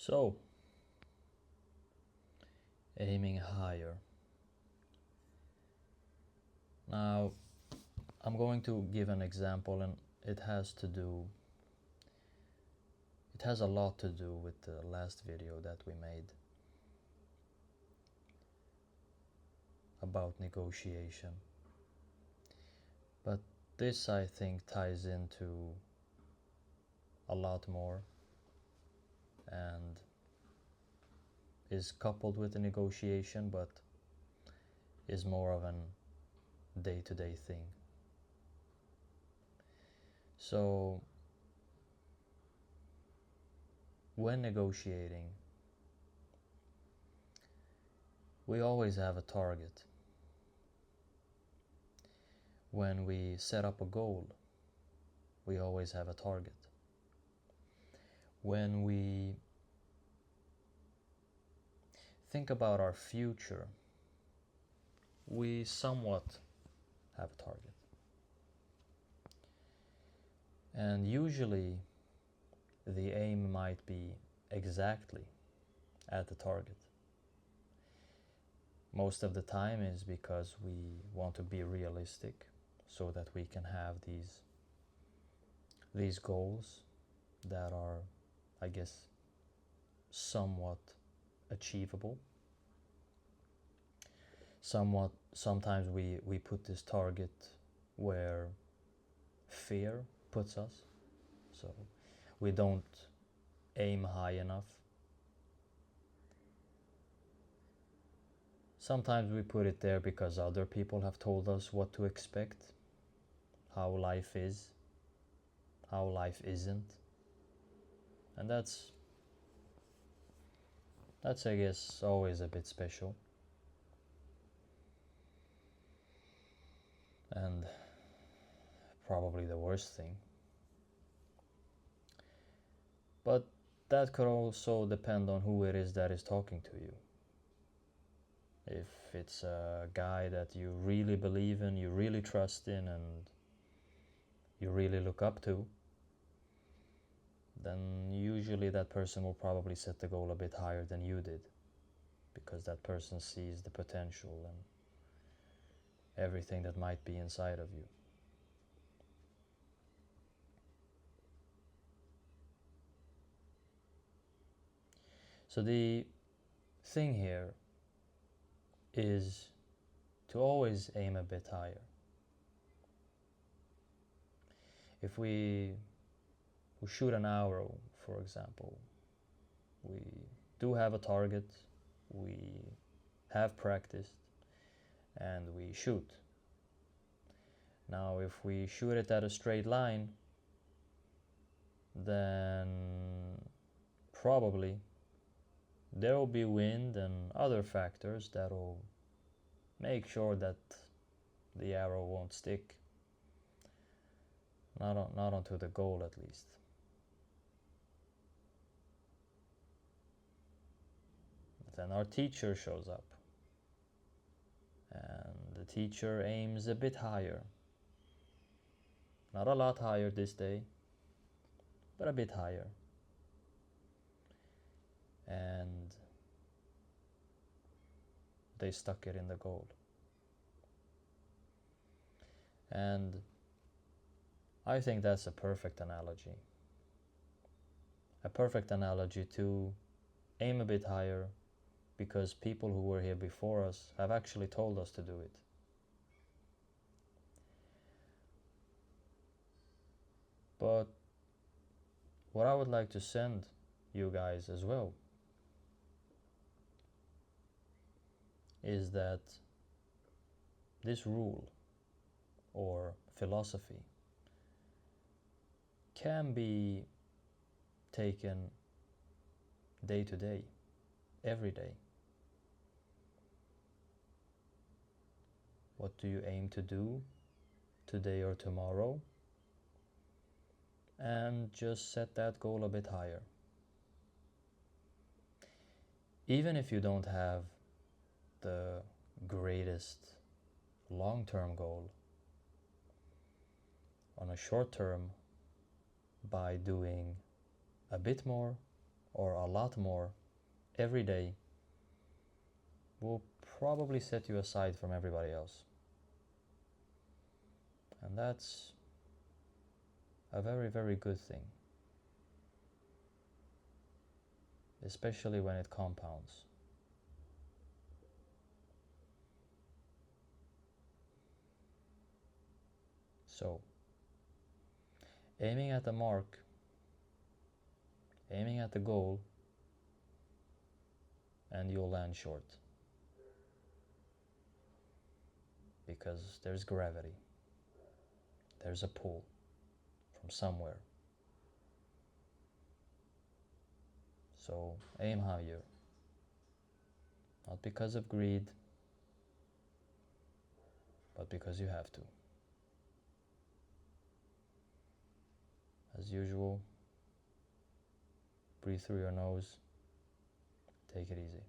So, aiming higher. Now, I'm going to give an example, and it has a lot to do with the last video that we made about negotiation. But this, I think, ties into a lot more and is coupled with the negotiation, but is more of an day-to-day thing. So, when negotiating, we always have a target. When we set up a goal, we always have a target. When we think about our future, we somewhat have a target. And usually the aim might be exactly at the target. Most of the time is because we want to be realistic so that we can have these goals that are, I guess, somewhat achievable. Sometimes we put this target where fear puts us, so we don't aim high enough. Sometimes we put it there because other people have told us what to expect, how life is, how life isn't. And that's I guess always a bit special. And probably the worst thing. But that could also depend on who it is that is talking to you. If it's a guy that you really believe in, you really trust in, and you really look up to, then usually that person will probably set the goal a bit higher than you did, because that person sees the potential and everything that might be inside of you. So the thing here is to always aim a bit higher. If we shoot an arrow, for example, we do have a target, we have practiced, and we shoot. Now, if we shoot it at a straight line, then probably there will be wind and other factors that will make sure that the arrow won't stick. Not onto the goal, at least. Then our teacher shows up, and the teacher aims a bit higher. Not a lot higher this day, but a bit higher. And they stuck it in the goal. And I think that's a perfect analogy. A perfect analogy to aim a bit higher, because people who were here before us have actually told us to do it. But what I would like to send you guys as well is that this rule or philosophy can be taken day to day, every day. What do you aim to do today or tomorrow? And just set that goal a bit higher. Even if you don't have the greatest long-term goal, on a short term, by doing a bit more or a lot more every day will probably set you aside from everybody else. And that's a very, very good thing, especially when it compounds. So, aiming at the mark, aiming at the goal, and you'll land short. Because there's gravity, there's a pull from somewhere. So aim higher, not because of greed, but because you have to. As usual, breathe through your nose, take it easy.